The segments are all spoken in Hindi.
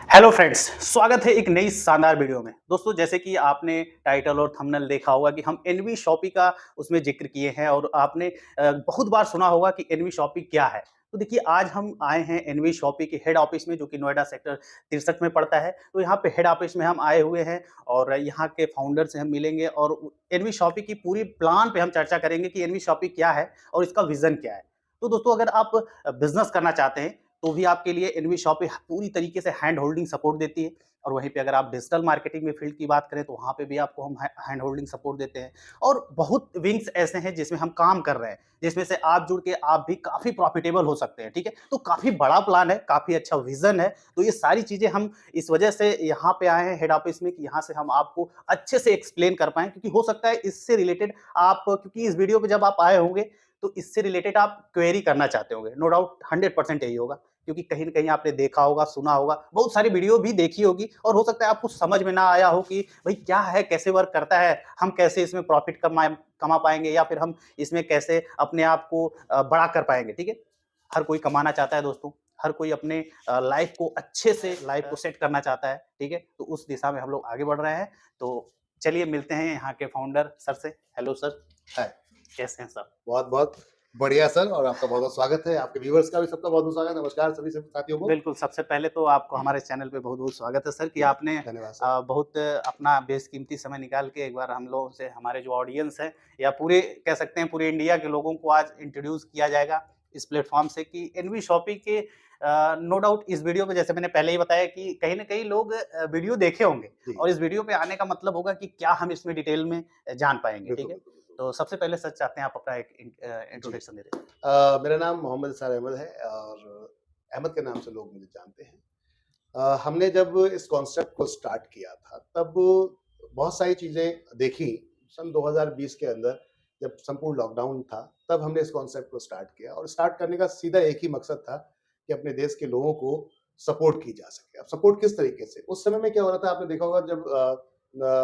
हेलो फ्रेंड्स, स्वागत है एक नई शानदार वीडियो में। दोस्तों, जैसे कि आपने टाइटल और थंबनेल देखा होगा कि हम एनवी शॉपी का उसमें ज़िक्र किए हैं और आपने बहुत बार सुना होगा कि एनवी शॉपी क्या है। तो देखिए, आज हम आए हैं एनवी शॉपी के हेड ऑफिस में, जो कि नोएडा सेक्टर 63 में पड़ता है। तो यहाँ पे हेड ऑफिस में हम आए हुए हैं और यहाँ के फाउंडर से हम मिलेंगे और एनवी शॉपी की पूरी प्लान पे हम चर्चा करेंगे कि एनवी शॉपी क्या है और इसका विज़न क्या है। तो दोस्तों, अगर आप बिज़नेस करना चाहते हैं तो भी आपके लिए एनवी शॉपी पूरी तरीके से हैंड होल्डिंग सपोर्ट देती है। और वहीं पे अगर आप डिजिटल मार्केटिंग में फील्ड की बात करें तो वहाँ पे भी आपको हम हैंड होल्डिंग सपोर्ट देते हैं। और बहुत विंग्स ऐसे हैं जिसमें हम काम कर रहे हैं, जिसमें से आप जुड़ के आप भी काफ़ी प्रॉफिटेबल हो सकते हैं, ठीक है? तो काफ़ी बड़ा प्लान है, काफ़ी अच्छा विज़न है। तो ये सारी चीज़ें हम इस वजह से यहाँ पे आए हैं हेड ऑफिस में कि यहाँ से हम आपको अच्छे से एक्सप्लेन कर पाएँ, क्योंकि हो सकता है इससे रिलेटेड आप, क्योंकि इस वीडियो पे जब आप आए होंगे तो इससे रिलेटेड आप क्वेरी करना चाहते होंगे। नो डाउट 100% यही होगा। क्योंकि कहीं न कहीं आपने देखा होगा, सुना होगा, बहुत सारी वीडियो भी देखी होगी और हो सकता है आपको समझ में ना आया हो कि भई क्या है, कैसे वर्क करता है, हम कैसे इसमें प्रॉफ़िट कमा पाएँगे या फिर हम इसमें कैसे अपने आप को बड़ा कर पाएँगे, ठीक है? हर कोई कमाना चाहता है दोस्तों, हर कोई अपने लाइफ़ को अच्छे से लाइफ़ को सेट करना चाहता है, ठीक है? तो उस दिशा में हम लोग आगे बढ़ रहे हैं। तो चलिए मिलते हैं यहाँ के फाउंडर सर से। हेलो सर, है। कैसे हैं सर? बहुत-बहुत बढ़िया सर और आपका बहुत-बहुत स्वागत है। आपके व्यूअर्स का भी सबका बहुत-बहुत स्वागत है। नमस्कार सभी साथियों को। बिल्कुल, सबसे पहले तो आपको हमारे चैनल पे बहुत-बहुत स्वागत है सर कि जी, आपने धन्यवाद सर। बहुत अपना बेशकीमती समय निकाल के एक बार हम लोगों से, हमारे जो ऑडियंस है या पूरे कह सकते हैं पूरे इंडिया के लोगों को आज इंट्रोड्यूस किया जाएगा इस प्लेटफ़ॉर्म से कि एनवी शॉपी के नो डाउट इस वीडियो में, जैसे मैंने पहले ही बताया, कि कहीं न कहीं लोग वीडियो देखे होंगे जी, और इस वीडियो पे आने का मतलब होगा कि क्या हम इसमें डिटेल में जान पाएँगे, ठीक बिल्कुल, है? बिल्कुल, बिल्कुल। तो सबसे पहले सर चाहते हैं आप अपना एक जी। इंट्रोडक्शन दे दें। मेरा नाम मोहम्मद इरशाद अहमद है और अहमद के नाम से लोग मुझे जानते हैं। हमने जब इस कॉन्सेप्ट को स्टार्ट किया था, तब बहुत सारी चीज़ें देखी। सन 2020 के अंदर जब संपूर्ण लॉकडाउन था, तब हमने इस कॉन्सेप्ट को स्टार्ट किया और स्टार्ट करने का सीधा एक ही मकसद था कि अपने देश के लोगों को सपोर्ट की जा सके। अब सपोर्ट किस तरीके से? उस समय में क्या हो रहा था, आपने देखा होगा जब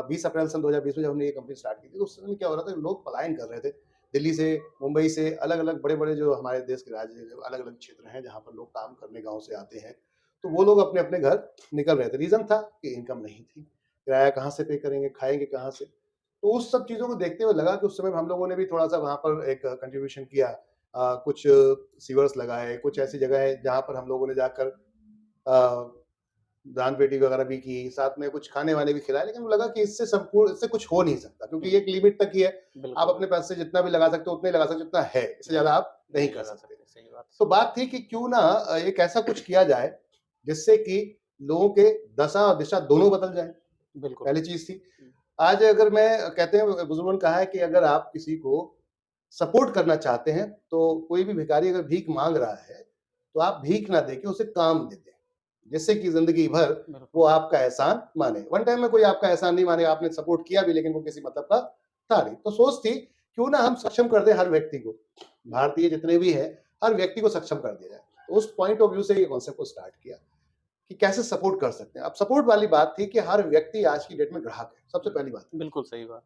20 अप्रैल सन 2020 में जब हमने ये कंपनी स्टार्ट की थी, तो उस समय में क्या हो रहा था, लोग पलायन कर रहे थे। दिल्ली से, मुंबई से, अलग-अलग बड़े-बड़े जो हमारे देश के राज्य हैं, अलग-अलग क्षेत्र हैं, जहाँ पर लोग काम करने गाँव से आते हैं। तो वो लोग अपने-अपने घर निकल रहे थे। रीज़न था कि इनकम नहीं थी। किराया कहाँ से पे करेंगे, खाएँगे कहाँ से? तो उस सब चीज़ों को देखते हुए लगा कि उस समय हम लोगों ने भी थोड़ा-सा वहाँ पर एक कंट्रीब्यूशन किया। कुछ सीवर्स लगाए, कुछ ऐसी जगह है जहाँ पर हम लोगों ने जाकर अ, दान-पेटी वगैरह भी की, साथ में कुछ खाने-वाने भी खिलाए, लेकिन लगा कि इससे कुछ हो नहीं सकता, क्योंकि ये एक लिमिट तक ही है। आप बिल्कुल, अपने पैसे से जितना भी लगा सकते हो, उतना ही लगा सकते हो जितना है, इससे ज़्यादा आप नहीं नहीं कर लगा सकते। सकते, सही बात। तो बात थी कि क्यों ना एक ऐसा कुछ किया जाए, जिससे कि लोगों के दशा और दिशा दोनों बदल जाएँ, बिल्कुल। पहली चीज़ थी। आज अगर मैं कहते हैं बुजुर्गों ने कहा है कि अगर आप किसी को सपोर्ट करना चाहते हैं, तो कोई भी भिखारी अगर भीख माँग रहा है, तो आप भीख ना देके उसे काम दे दें, जिससे कि ज़िंदगी भर बिल्कुल, वो आपका एहसान माने। वन टाइम में कोई आपका एहसान नहीं मानेगा, आपने सपोर्ट किया भी लेकिन वो किसी मतलब का था नहीं। तो सोच थी, क्यों ना हम सक्षम कर दें हर व्यक्ति को, भारतीय जितने भी हैं, हर व्यक्ति को सक्षम कर दिया जाए। तो उस पॉइंट ऑफ व्यू से ये कॉन्सेप्ट को स्टार्ट किया कि कैसे सपोर्ट कर सकते हैं। अब सपोर्ट वाली बात थी कि हर व्यक्ति आज की डेट में ग्राहक है, सबसे पहली बात। बिल्कुल सही बात।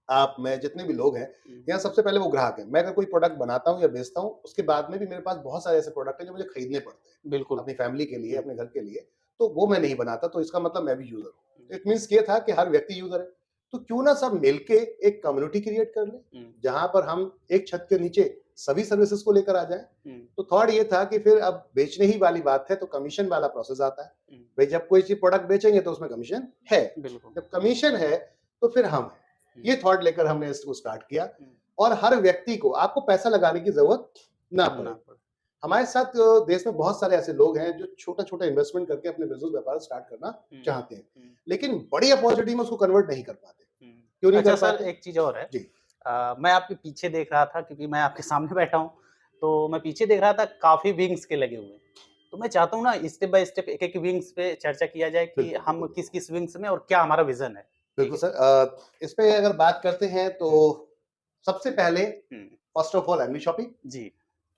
आप, मैं, जितने भी लोग हैं, हुँ, यहाँ सबसे पहले वो ग्राहक हैं। मैं अगर कोई प्रोडक्ट बनाता हूँ या बेचता हूँ, उसके बाद में भी मेरे पास बहुत सारे ऐसे प्रोडक्ट हैं जो मुझे खरीदने पड़ते हैं, बिल्कुल। अपनी फैमिली के लिए, हुँ, अपने घर के लिए। तो वो मैं नहीं बनाता, तो इसका मतलब मैं भी यूज़र हुँ, हूँ। इट मीन्स ये था कि हर व्यक्ति यूज़र है। तो क्यों ना सब मिलके एक कम्युनिटी क्रिएट कर लें, हुँ, जहाँ पर हम एक छत के नीचे सभी सर्विसेज़ को लेकर आ जाएँ। हुँ, तो थॉट ये था कि फिर अब बेचने ही वाली बात है, तो कमीशन वाला प्रोसेस आता है। हुँ, भई जब कोई चीज़ प्रोडक्ट बेचेंगे तो उसमें कमीशन है। बिल्कुल। जब कमीशन है, तो फिर हम हैं। हुँ, ये थॉट लेकर हमने इसको स्टार्ट किया हुँ, और हर व्यक्ति को, आपको पैसा लगाने की ज़रूरत ना ना पड़े। पड़े। हमारे साथ देश में बहुत सारे ऐसे लोग हैं जो छोटा-छोटा इन्वेस्टमेंट करके अपने बिज़नेस व्यापार स्टार्ट करना हुँ, चाहते हैं, हुँ, लेकिन बड़ी अपॉर्च्युनिटी में उसको कन्वर्ट नहीं कर पाते। हुँ। क्यों नहीं अच्छा कर सर, पाते? एक चीज़ और है। जी, मैं आपके पीछे देख रहा था क्योंकि मैं आपके सामने बैठा हूँ, तो मैं पीछे देख रहा था, काफ़ी विंग्स के लगे हुए हैं। तो मैं चाहता हूँ ना, स्टेप बाय स्टेप एक-एक विंग्स पे चर्चा किया जाए कि बिल्कुल, हम बिल्कुल, बिल्कुल। किस-किस विंग्स में और क्या हमारा विज़न है। ठीक बिल्कुल है? सर, इस पे अगर बात करते हैं तो हुँ, सबसे पहले हुँ, first of all NV shopping. जी।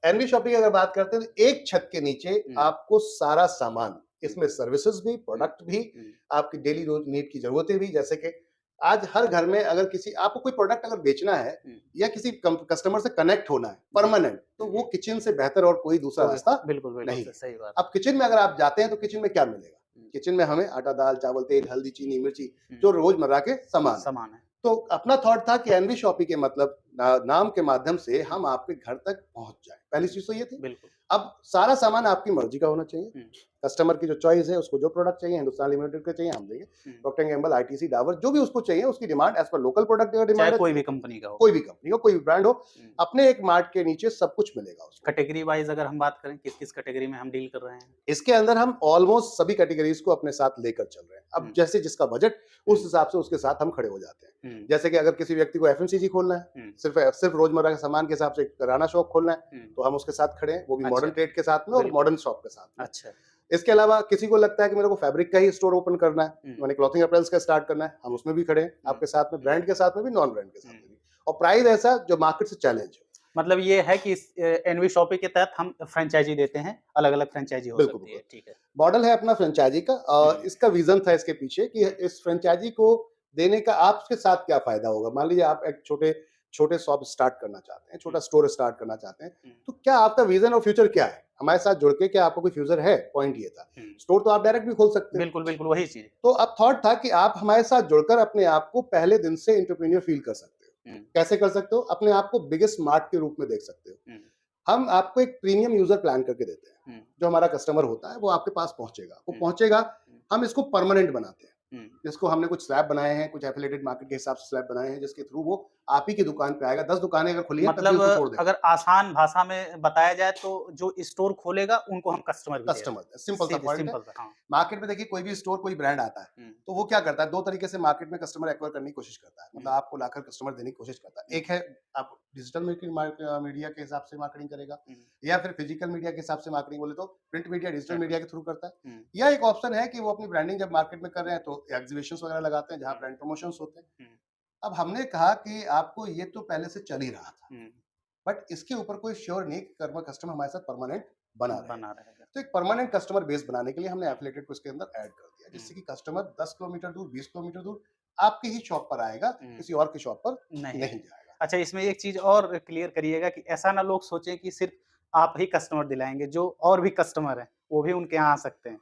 एनवी शॉपिंग की अगर बात करते हैं तो एक छत के नीचे हुँ, आपको सारा सामान, हुँ, इसमें सर्विसेज भी, हुँ, प्रोडक्ट भी, हुँ, आपकी डेली रोज नीड की ज़रूरतें भी, जैसे कि आज हर घर में अगर किसी आपको कोई प्रोडक्ट अगर बेचना है हुँ, या किसी कस्टमर से कनेक्ट होना है जी। परमानेंट, तो हुँ, वो हुँ। किचन से बेहतर और कोई दूसरा कोई रास्ता बिल्कुल, बिल्कुल नहीं है। सही बात। अब किचन में अगर आप जाते हैं तो किचन में क्या मिलेगा? किचन में हमें आटा, दाल, चावल, तेल, हल्दी, चीनी, मिर्ची हुँ, जो रोजमर्रा के सामान है। समान है। तो अपना थॉट था कि एनवी शॉपी के मतलब नाम के माध्यम से हम आपके घर तक पहुंच जाएं। पहली चीज तो ये थी। बिल्कुल। अब सारा सामान आपकी मर्जी का होना चाहिए। हुँ, कस्टमर की जो चॉइस है, उसको जो प्रोडक्ट चाहिए, हिंदुस्तान लिमिटेड का चाहिए हम देंगे। हुँ। Procter and Gamble, ITC, Dabur, जो भी उसको चाहिए, उसकी demand as per local product का चाहे डिमांड है, कोई भी कंपनी का हो। कोई भी कंपनी हो, कोई भी ब्रांड हो, हुँ। अपने एक मार्ट के नीचे सब कुछ मिलेगा उसको। कैटेगरी वाइज़ अगर हम बात करें, किस-किस कैटेगरी में हम डील कर रहे हैं? इसके अंदर हम ऑलमोस्ट सभी कैटेगरीज को अपने साथ लेकर चल रहे हैं। अब हुँ, जैसे जिसका बजट, हुँ, उस हिसाब से उसके साथ हम खड़े हो जाते हैं। हुँ, जैसे कि अगर किसी व्यक्ति को एफएमसीजी खोलना है, हुँ, सिर्फ रोजमर्रा के सामान के हिसाब से किराना शॉप खोलना है, हुँ। तो हम उसके साथ खड़े हैं, वो भी अच्छा, मॉडर्न ट्रेड के साथ में और बिल्कुल। मॉडर्न शॉप के साथ में। अच्छा। इसके अलावा किसी को लगता है कि मेरे को फैब्रिक का ही स्टोर ओपन करना है, हुँ, मैंने क्लॉथिंग अपैरेल्स का स्टार्ट करना है, हम उसमें भी खड़े हैं, हुँ, आपके साथ में, हुँ, ब्रांड के साथ में भी, नॉन ब्रांड के साथ हुँ। में भी। और प्राइस ऐसा जो मार्केट से चैलेंज हो। मतलब ये है कि इस एनवी शॉपी के तहत हम फ्रैंचाइज़ी देते हैं, अलग-अलग फ्रैंचाइज़ी हो बिल्कुल, सकती है। बिल्कुल। ठीक है। मॉडल है अपना फ्रेंचाइजी का। हुँ, इसका विज़न था इसके पीछे कि इस फ्रेंचाइजी को देने का आपके साथ क्या फ़ायदा होगा? मान लीजिए आप एक छोटे छोटे शॉप स्टार्ट करना चाहते हैं, हुँ, छोटा स्टोर स्टार्ट करना चाहते हैं, हुँ, तो क्या आपका विज़न और फ्यूचर क्या है? हमारे साथ जुड़ के क्या आपका कोई फ्यूचर है? पॉइंट ये था। हुँ। स्टोर तो आप डायरेक्ट भी खोल सकते हो। बिल्कुल, बिल्कुल वही चीज़। तो अब थॉट था कि आप हमारे साथ जुड़कर अपने आप को पहले दिन से एंटरप्रेन्योर फ़ील कर सकते हो। हुँ, कैसे कर सकते हो? अपने आप को बिगेस्ट स्मार्ट के रूप में देख सकते हो। हुँ, हम आपको एक प्रीमियम यूज़र प्लान करके देते हैं। हुँ, जो हमारा कस्टमर होता है वो आपके पास पहुँचेगा। वो हुँ, पहुँचेगा, हुँ, हम इसको परमानेंट बनाते हैं। हुँ। जिसको हमने कुछ स्लैब बनाए हैं, कुछ एफिलिएटेड मार्केट के हिसाब से स्लैब बनाए हैं, जिसके थ्रू वो आप ही की दुकान पे आएगा। 10 दुकानें अगर खुली हैं तब भी मतलब उसको छोड़ देगा। अगर आसान भाषा में बताया जाए तो जो स्टोर खोलेगा उनको हम कस्टमर भी दे रहे हैं। कस्टमर सिंपल सा सीधे पॉइंट है। सिंपल सा हाँ। मार्केट में देखिए कोई भी स्टोर, कोई ब्रांड आता है, हुँ, तो वो क्या करता है, 2 तरीके से मार्केट में कस्टमर एक्वायर करने की कोशिश करता है। हुँ, मतलब आपको लाकर कस्टमर देने की कोशिश करता है। हुँ, एक है आप डिजिटल मीडिया के हिसाब से मार्केटिंग करेगा, हुँ, या फिर फिजिकल मीडिया के हिसाब से मार्केटिंग बोले तो print media, digital print media के थ्रू करता है। हुँ, या एक ऑप्शन है कि वो अपनी ब्रांडिंग जब मार्केट में कर रहे हैं तो एग्जीबिशंस वगैरह लगाते हैं जहाँ हुँ, ब्रांड प्रमोशंस होते हैं। हुँ, अब हमने कहा कि आपको ये तो पहले से चल ही रहा था, हुँ, बट इसके ऊपर कोई श्योर नहीं कि कस्टमर हमारे साथ परमानेंट बना रहेगा। बना रहेगा। तो एक परमानेंट कस्टमर बेस बनाने के लिए हमने एफिलिएटेड को इसके अंदर ऐड कर दिया, हुँ, जिससे कि कस्टमर 10 किलोमीटर दूर, 20 किलोमीटर दूर आपकी ही शॉप पर आएगा, हुँ, किसी और की शॉप पर नहीं नहीं है। जाएगा। अच्छा इसमें एक चीज़ और क्लियर करिएगा कि ऐसा ना लोग सोचें कि सिर्फ़ आप ही कस्टमर दिलाएँगे, जो और भी कस्टमर हैं, वो भी उनके यहाँ आ सकते हैं।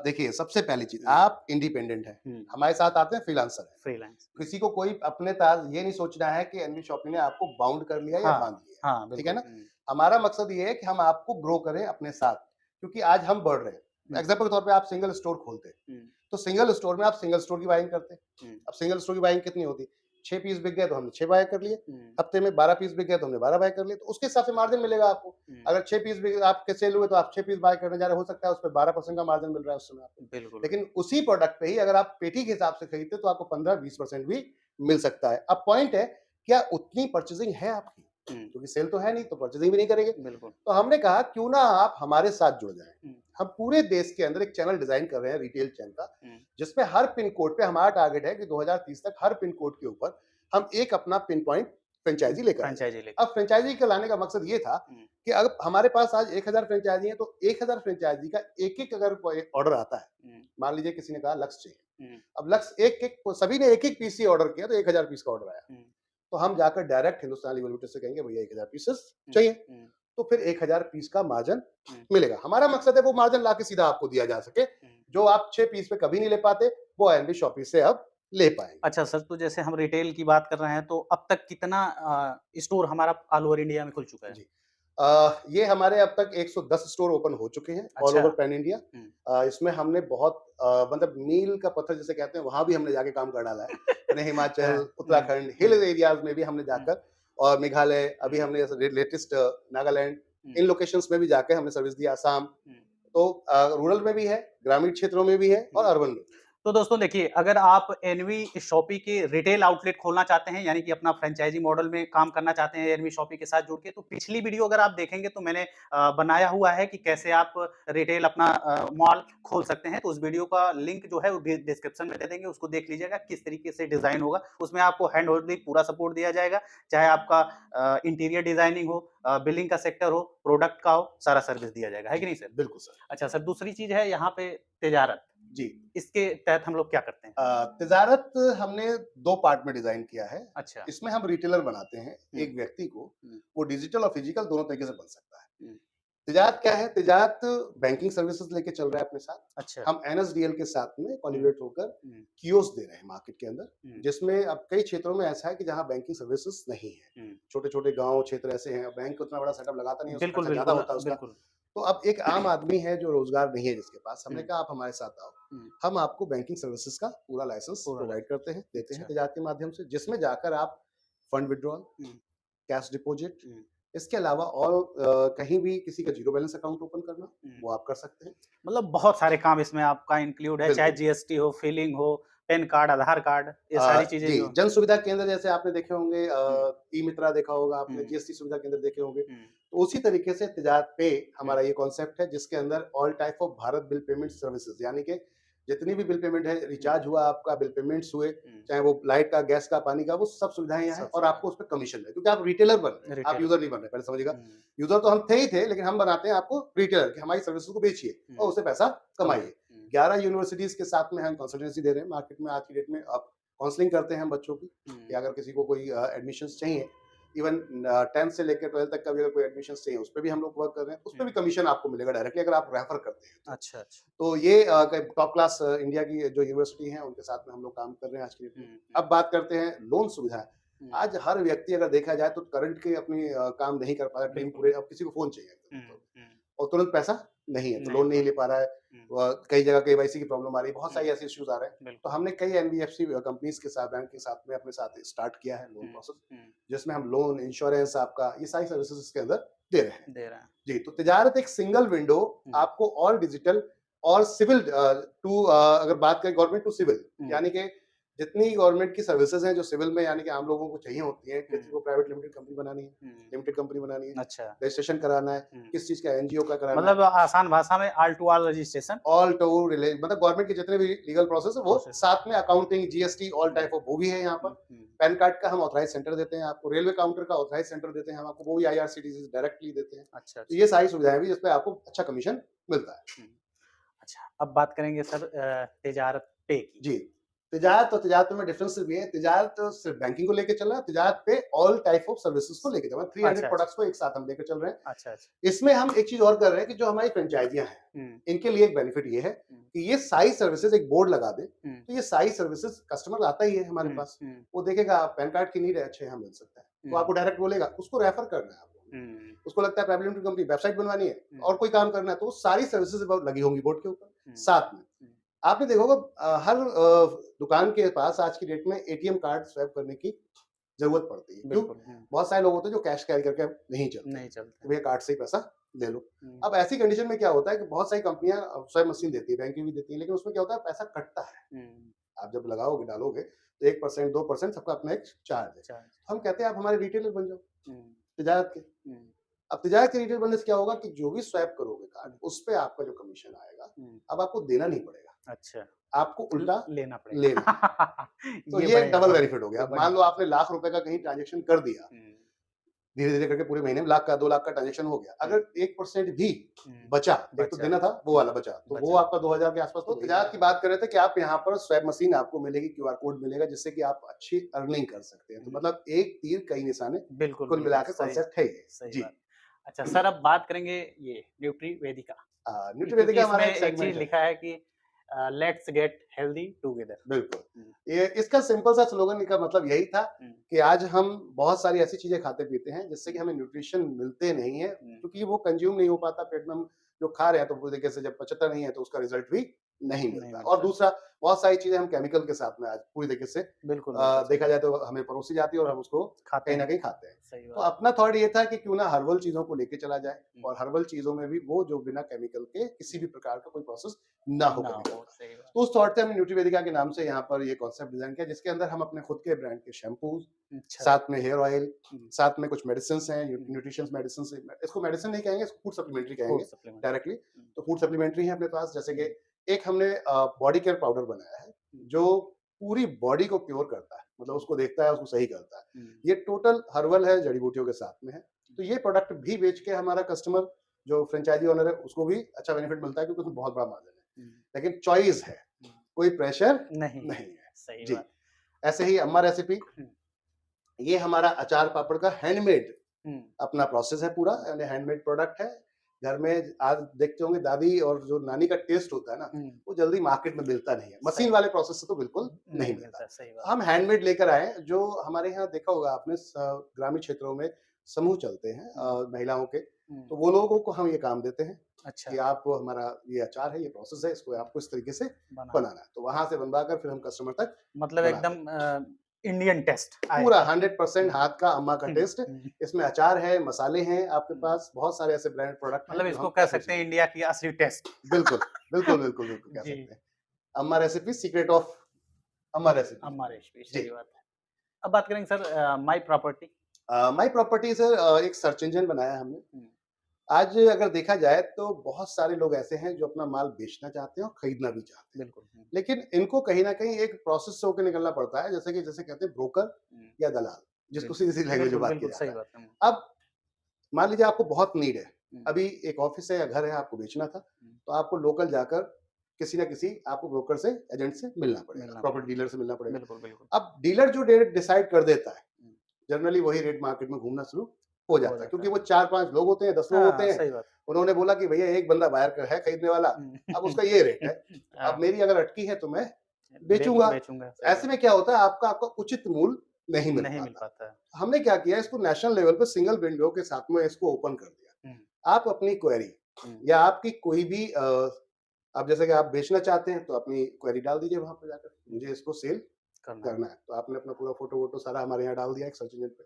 देखिए सबसे पहली चीज़, हुँ, आप इंडिपेंडेंट हैं, हुँ, हमारे साथ आते हैं फ्रीलांसर हैं। फ्रीलांस। किसी को कोई अपने ताज ये नहीं सोचना है कि एनवी शॉपी ने आपको बाउंड कर लिया या बांध हाँ, लिया, हाँ, ठीक है बिल्कुल। ना? हुँ, हमारा मकसद ये है कि हम आपको ग्रो करें अपने साथ, क्योंकि आज हम बढ़ रहे हैं। हुँ, एग्जाम्पल के तौर पे आप सिंगल स्टोर खोलते हैं, हुँ, तो सिंगल स्टोर में आप सिंगल स्टोर की बाइंग करते हैं। हुँ, अब सिंगल स्टोर की बाइंग कितनी होती है? 6 पीस बिक गए तो हमने 6 बाय कर लिए, हुँ, हफ्ते में 12 पीस बिक गए तो हमने 12 बाय कर लिए, तो उसके हिसाब से मार्जिन मिलेगा आपको। हुँ, अगर 6 पीस बिक आपके सेल हुए तो आप 6 पीस बाय करने जा रहे हो सकता है उसपे 12% का मार्जिन मिल रहा है उस समय आपको। बिल्कुल, बिल्कुल। लेकिन उसी प्रोडक्ट पे ही अगर आप पेटी के हिसाब से खरीदते तो आपको 15-20% भी मिल सकता है। अब पॉइंट है, क्या उतनी परचेजिंग है आपकी? हुँ, क्योंकि सेल तो है नहीं तो परचेजिंग भी नहीं करेंगे। बिल्कुल। तो हमने कहा क्यों ना आप हमारे साथ जुड़ जाएँ। हुँ, हम पूरे देश के अंदर एक चैनल डिज़ाइन कर रहे हैं रिटेल चैन का, हुँ, जिसमें हर पिन कोड पे हमारा टारगेट है कि 2030 तक हर पिन कोड के ऊपर हम एक अपना पिन पॉइंट फ्रेंचाइज़ी लेकर आ फ्रैंचाइज़ी जाएँ। लेके। अब फ्रेंचाइज़ी के लाने का मकसद ये था हुँ, कि अब हमारे पास आज 1000 फ्रेंचाइज़ी हैं तो 1000 फ्रेंचाइज़ी का एक-एक अगर कोई ऑर्डर आता है, हुँ, मान लीजिए किसी ने कहा लक्स चाहिए, हुँ, अब लक्स एक-एक सभी ने एक-एक पीस ही ऑर्डर किया तो 1000 पीस का ऑर्डर आया। हुँ, तो हम जाकर डायरेक्ट हिंदुस्तान लीवर लिमिटेड से कहेंगे भैया 1000 पीसेस हुँ, चाहिए, हुँ, तो फिर 1000 पीस का मार्जिन हुँ, मिलेगा। हमारा मकसद है वो मार्जिन लाके सीधा आपको दिया जा सके, हुँ। जो आप 6 पीस पे कभी नहीं ले पाते, वो एनवी शॉपी से अब ले पाएँगे। अच्छा सर, तो जैसे हम रिटेल की बात कर रहे हैं, तो अब तक कितना स्टोर हमारा ऑल ओवर इंडिया में खुल चुका है? जी। ये हमारे अब तक 110 स्टोर ओपन हो चुके हैं ऑल अच्छा। Over pan India. हुँ। इसमें हमने बहुत मतलब मील का पत्थर जिसे कहते हैं, वहाँ भी हमने जाके काम कर डाला है। यानी हिमाचल, हाँ, हुँ, उत्तराखंड, हिल हुँ, एरियाज़ में भी हमने हुँ, जाकर, और मेघालय, अभी हुँ, हमने लेटेस्ट नागालैंड, हुँ, इन लोकेशंस में भी जाके हमने सर्विस दिया, असम। हुँ, तो रूरल में भी है, ग्रामीण क्षेत्रों में भी है और हुँ। अर्बन में भी। तो दोस्तों देखिए, अगर आप एनवी शॉपी के रिटेल आउटलेट खोलना चाहते हैं, यानी कि अपना फ्रैंचाइज़ी मॉडल में काम करना चाहते हैं एनवी शॉपी के साथ जुड़ के, तो पिछली वीडियो अगर आप देखेंगे तो मैंने बनाया हुआ है कि कैसे आप रिटेल अपना मॉल खोल सकते हैं। तो उस वीडियो का लिंक जो है वो डिस्क्रिप्शन में दे देंगे, उसको देख लीजिएगा किस तरीके से डिज़ाइन होगा। उसमें आपको हैंड होल्डिंग पूरा सपोर्ट दिया जाएगा, चाहे आपका इंटीरियर डिज़ाइनिंग हो, बिलिंग का सेक्टर हो, प्रोडक्ट का हो, सारा सर्विस दिया जाएगा। है कि जी, नहीं सर? बिल्कुल सर। अच्छा सर, दूसरी चीज़ है यहाँ पे तिजारत। जी। इसके तहत हम लोग क्या करते हैं? तिजारत हमने 2 पार्ट में डिज़ाइन किया है। अच्छा। इसमें हम रिटेलर बनाते हैं, हुँ, एक व्यक्ति को, हुँ, वो डिजिटल और फिजिकल दोनों तरीके से बन सकता है। हुँ, तिजारत क्या है? तिजारत बैंकिंग सर्विसेज लेके चल रहा है अपने साथ। अच्छा। हम एनएसडीएल के साथ में कोलैबोरेट होकर हुँ, कियोस्क दे रहे हैं मार्केट के अंदर, हुँ, जिसमें अब कई क्षेत्रों में ऐसा है कि जहाँ बैंकिंग सर्विसेज नहीं है। हुँ। छोटे-छोटे गाँव क्षेत्र ऐसे हैं, बैंक उतना बड़ा सेटअप लगाता नहीं है, उसका बिल्कुल, खर्चा ज़्यादा बिल्कुल, होता है उसका। बिल्कुल। तो अब एक आम आदमी है जो रोज़गार नहीं है जिसके पास, हमने हुँ, कहा आप हमारे साथ आओ। हुँ, हम आपको बैंकिंग सर्विसेज का पूरा लाइसेंस पूरा प्रोवाइड करते हैं, देते हैं अच्छा। तिजारत के माध्यम से, जिसमें जाकर आप फंड विथड्रॉल, हुँ, कैश डिपॉज़िट, हुँ, इसके अलावा और कहीं भी किसी का ज़ीरो बैलेंस अकाउंट ओपन करना, हुँ। वो आप कर सकते हैं। मतलब बहुत सारे काम इसमें आपका इंक्लूड है, चाहे बिल्कुल। जीएसटी हो, फिलिंग हो, पैन कार्ड, आधार कार्ड, ये सारी चीज़ें जी, जो जन सुविधा केंद्र जैसे आपने देखे होंगे, हुँ, ई-मित्रा देखा होगा आपने, हुँ, जीएसटी सुविधा केंद्र देखे होंगे। हुँ, तो उसी तरीके से तिजारत पे हुँ, हमारा ये कॉन्सेप्ट है जिसके अंदर all type of Bharat bill payment services, यानी कि जितनी भी बिल पेमेंट है, हुँ, रिचार्ज हुआ आपका, बिल पेमेंट्स हुए, हुँ। चाहे वो लाइट का, गैस का, पानी का, वो सब सुविधाएँ यहाँ हैं सब और सुविधा आपको उसपे कमीशन है क्योंकि आप रिटेलर बन रहे हैं, आप रिटेलर यूज़र नहीं बन रहे, पहले समझिएगा। हुँ, यूज़र तो हम थे ही थे, लेकिन हम बनाते हैं आपको रिटेलर कि हमारी सर्विसेज़ को बेचिए और हुँ, उससे पैसा कमाई। कमाइए। हुँ, 11 यूनिवर्सिटीज़ के साथ में हम कंसल्टेंसी दे रहे हैं मार्केट में आज की डेट में। अब काउंसलिंग करते हैं हम बच्चों की कि हुँ, अगर किसी को कोई एडमिशन्स चाहिए, इवन 10th से लेकर 12th तक का भी अगर कोई एडमिशन्स चाहिए, उस पे भी हम लोग वर्क कर रहे हैं। उस पे भी हुँ। कमीशन आपको मिलेगा डायरेक्टली अगर आप रेफर करते हैं तो। अच्छा, अच्छा। तो ये टॉप क्लास इंडिया की जो यूनिवर्सिटी है उनके साथ में हम लोग काम कर रहे हैं आज की डेट में। हुँ, अब हुँ, बात करते हैं लोन सुविधा। हुँ। आज हर व्यक्ति अगर देखा जाए तो करंट के अपनी काम नहीं कर पा रहा, ड्रीम बिल्कुल। पूरे, अब किसी को फ़ोन चाहिए हुँ, तो हुँ। और तुरंत पैसा नहीं है, तो नहीं लोन हो नहीं पा ले पा रहा है। हुँ, कई जगह केवाईसी की प्रॉब्लम आ रही है, बहुत हुँ। सारी ऐसे इश्यूज़ आ रहे हैं। तो बिल्कुल। हमने कई एनबीएफसी कंपनीज़ के साथ, बैंक के साथ में अपने साथ स्टार्ट किया है लोन हुँ, प्रोसेस, हुँ। जिसमें हम लोन, इंश्योरेंस आपका ये सारी सर्विसेज़ इसके अंदर दे रहे हैं। दे रहा है। जी, तो तिजारत एक सिंगल विंडो हुँ, आपको ऑल डिजिटल और सिविल टू अगर बात करें गवर्नमेंट टू सिविल, हुँ, यानी कि जितनी गवर्नमेंट की सर्विसेज़ हैं जो सिविल में यानी कि आम लोगों को चाहिए होती हैं, हुँ, किसी को प्राइवेट लिमिटेड कंपनी बनानी है, हुँ। लिमिटेड कंपनी बनानी है, अच्छा। रजिस्ट्रेशन कराना है, हुँ। किस चीज़ का एनजीओ का कराना है, मतलब आसान भाषा में all to all registration all to relay मतलब गवर्नमेंट के जितने भी लीगल प्रोसेस है वो प्रोसेस। साथ में accounting, GST all hmm, type of वो भी है यहाँ पर। हुँ, हुँ, पैन कार्ड का हम ऑथराइज़ सेंटर देते हैं आपको, रेलवे काउंटर का ऑथराइज़ सेंटर देते हैं हम आपको, वो भी आईआरसीटीसी से डायरेक्टली देते हैं। अच्छा, तो अच्छा। ये सारी सुविधाएँ भी जिस पे आपको अच्छा कमीशन मिलता है। हुँ, अच्छा, अब बात करेंगे सर तिजारत पे की। जी, तिजारत और तिजारत में डिफरेंस ये है, तिजारत सिर्फ़ बैंकिंग को लेके चल रहा है, तिजारत पे ऑल टाइप ऑफ सर्विसेज़ को लेके चल रहा है, 300 अच्छा, अच्छा। प्रोडक्ट्स को एक साथ हम लेकर चल रहे हैं। अच्छा, अच्छा। इसमें हम एक चीज़ और कर रहे हैं कि जो हमारी फ्रेंचाइज़ियाँ हैं, हुँ, इनके लिए एक बेनिफिट ये है हुँ, कि ये सारी सर्विसेज़ एक बोर्ड लगा दें, हुँ, तो ये सारी सर्विसेज़ कस्टमर आता ही है हमारे हुँ, पास। हुँ, वो देखेगा पैन कार्ड की नीड है, अच्छा यहाँ मिल सकता है। तो हुँ, आपको डायरेक्ट बोलेगा, उसको रेफर करना है आपको। हुँ, उसको लगता है प्राइवेट लिमिटेड कंपनी वेबसाइट बनवानी है हुँ, और कोई काम करना है, तो वो सारी सर्विसेज़ ब लगी होंगी बोर्ड के ऊपर, हुँ, साथ में। हुँ। आपने देखा होगा हर दुकान के पास आज की डेट में एटीएम कार्ड स्वैप करने की ज़रूरत पड़ती है। क्यों? बिल्कुल, हुँ, बहुत सारे लोग होते हैं जो कैश कैरी करके नहीं चलते नहीं हैं, कि चलते। भैया कार्ड से ही पैसा ले लो। हुँ, अब ऐसी कंडीशन में क्या होता है कि बहुत सारी कंपनियाँ स्वैप मशीन देती है, बैंकें भी देती हैं, लेकिन उसमें क्या होता है पैसा कटता है। हुँ, आप जब लगाओगे, डालोगे तो 1% 2% सबका अपना एक चार्ज है। चार्ज। तो हम कहते हैं आप हमारे रिटेलर बन जाओ, हुँ, तिजारत के। हुँ, अब तिजारत के रिटेलर बनने से क्या होगा कि जो भी स्वैप करोगे कार्ड, हुँ, उस पे आपका जो कमीशन आएगा, हुँ। अब आपको देना नहीं पड़ेगा, अच्छा, आपको उल्टा लेना लेना है। पड़ेगा। तो ये ये एक बढ़िया डबल बहुत बेनिफिट हो गया। ये अब मान बढ़िया लो है। आपने लाख रुपए का कहीं ट्रांज़ैक्शन कर दिया, हुँ, धीरे-धीरे करके पूरे महीने में लाख का 2 लाख का ट्रांज़ैक्शन हो गया। हुँ, अगर 1% भी हुँ, बचा, एक तो बचा, देना था, वो हुँ, वाला बचा, तो वो बचा। आपका 2000 के आस-पास तो तिजारत की बात कर रहे थे कि आप यहाँ पर स्वैप मशीन आपको मिलेगी, क्यूआर कोड मिलेगा जिससे कि आप अच्छी अर्निंग कर सकते हैं। तो हुँ, मतलब एक तीर कई निशाने, बिल्कुल, कुल बिल्कुल, मिलाकर सही कॉन्सेप्ट है ये। सही जी। बात। अच्छा सर अब बात करेंगे ये न्यूट्री वेदिका की क्योंकि न्यूट्रीवेदिका इसमें हमारा एक एक चीज़ सेगमेंट है। लिखा है कि लेट्स गेट हेल्दी टुगेदर। बिल्कुल। हुँ, ये इसका सिंपल सा स्लोगन का मतलब यही था हुँ, कि आज हम बहुत सारी ऐसी चीज़ें खाते-पीते हैं जिससे कि हुँ, हमें न्यूट्रिशन मिलते नहीं है, हुँ, क्योंकि वो कंज़्यूम नहीं हो पाता पेट में। हम जो खा रहे हैं तो पूरी तरीके से जब पचता नहीं है तो उसका रिज़ल्ट भी नहीं नहीं मिलता। और मिलता। दूसरा बहुत सारी चीज़ें हम केमिकल के साथ में आज पूरी तरीके से बिल्कुल, बिल्कुल सही देखा जाए तो हमें परोसी जाती है और हम उसको खाते कहीं न हैं, कहीं खाते हैं। सही तो बात। अपना थॉट ये था कि क्यों ना हर्बल चीज़ों को लेके चला जाए हुँ, और हर्बल चीज़ों में भी वो जो बिना केमिकल के किसी भी प्रकार का कोई प्रोसेस ना हो ना केमिकल हो, का। सही बात। तो उस थॉट से हमने न्यूट्रीवेदिका के नाम से यहाँ पर ये कॉन्सेप्ट डिज़ाइन किया जिसके अंदर हम अपने खुद के ब्रांड के शैम्पूज़, अच्छा, साथ में हेयर ऑयल, हुँ, साथ में कुछ मेडिसिन्स हैं, हुँ, न्यूट्रिशंस मेडिसिन्स इसको मेडिसिन नहीं कहेंगे, इसको फूड सप्लीमेंट्री फूड कहेंगे सप्लीमेंट। डायरेक्टली। हुँ, तो फूड सप्लीमेंट्री है अपने पास, जैसे कि हुँ, एक हमने बॉडी केयर पाउडर बनाया है, हुँ, जो पूरी बॉडी को क्योर करता है, मतलब हुँ, उसको देखता है, उसको सही करता है। हुँ, ये टोटल हर्बल है, जड़ी-बूटियों के साथ में है। हुँ, तो ये प्रोडक्ट भी बेच के हमारा कस्टमर जो फ्रेंचाइज़ी ओनर है, उसको भी अच्छा बेनिफिट मिलता है क्योंकि उसमें बहुत बड़ा मार्जिन है। हुँ, लेकिन चॉइस है, हुँ, कोई प्रेशर नहीं है, नहीं है। सही जी, बात। ऐसे ही अम्मा रेसिपी, हुँ, ये हमारा अचार पापड़ का हैंडमेड हुँ, अपना प्रोसेस है पूरा, यानी हैंडमेड प्रोडक्ट है। घर में आज देखते होंगे दादी और जो नानी का टेस्ट होता है ना, वो जल्दी मार्केट में मिलता नहीं है। मशीन सही। वाले प्रोसेस से तो बिल्कुल नहीं मिलता। सही बात। हम हैंडमेड लेकर आए हैं, जो हमारे यहाँ देखा होगा आपने ग्रामीण क्षेत्रों में समूह चलते हैं महिलाओं के, तो वो लोगों को हम ये काम देते हैं अच्छा। कि आप हमारा ये अचार है, ये प्रोसेस है, इसको आपको इस तरीके से बना बनाना है। तो वहाँ से बनवाकर फिर हम कस्टमर तक मतलब बढ़ाते एकदम इंडियन टेस्ट पूरा 100% हाथ का अम्मा का टेस्ट। मतलब इसमें अचार है, मसाले हैं आपके पास, बहुत सारे ऐसे ब्रांड प्रोडक्ट हैं जो इसको हम कह ऐसे सकते हैं इंडिया की असली टेस्ट। बिल्कुल, बिल्कुल कह जी। सकते हैं। अम्मा रेसिपी सीक्रेट ऑफ अम्मा रेसिपी। अम्मा रेसिपी, जी। सही बात है। अब बात करेंगे sir my property. My property sir एक सर्च इंजन बनाया है हमने। आज अगर देखा जाए तो बहुत सारे लोग ऐसे हैं जो अपना माल बेचना चाहते हैं और खरीदना भी चाहते हैं। बिल्कुल। लेकिन इनको कहीं न कहीं एक प्रोसेस से होके निकलना पड़ता है, जैसे कहते हैं ब्रोकर या दलाल, जिसको सीधी-सी लैंग्वेज में बात किया बिल्कुल सही जाता है। बात है। अब मान लीजिए आपको बहुत नीड है, अभी एक ऑफिस है या घर है आपको बेचना था, तो आपको लोकल जाकर किसी न किसी आपको ब्रोकर से, एजेंट से मिलना पड़ेगा, प्रॉपर्टी डीलर से मिलना पड़ेगा। बिल्कुल। अब डीलर जो रेट डिसाइड कर देता है, जनरली वही रेट मार्केट में घूमना शुरू हो जाता है, क्योंकि वो 4-5 लोग होते हैं, 10 लोग होते हैं। सही बात। उन्होंने बोला कि भैया एक बंदा बायर का है खरीदने वाला, अब उसका ये रेट है, अब मेरी अगर अटकी है तो मैं बेचूंगा। ऐसे में क्या होता है, आपका उचित मूल्य नहीं मिल पाता है। हमने क्या किया, इसको नेशनल लेवल पे सिंगल विंडो के साथ में इसको ओपन कर दिया। आप अपनी क्वेरी या आपकी कोई भी अब जैसे कि आप बेचना चाहते हैं तो अपनी क्वेरी डाल दीजिए वहां पर जाकर, मुझे इसको सेल करना है, तो आपने अपना पूरा फोटो वोटो सारा हमारे यहाँ डाल दिया एक सर्च इंजन पे।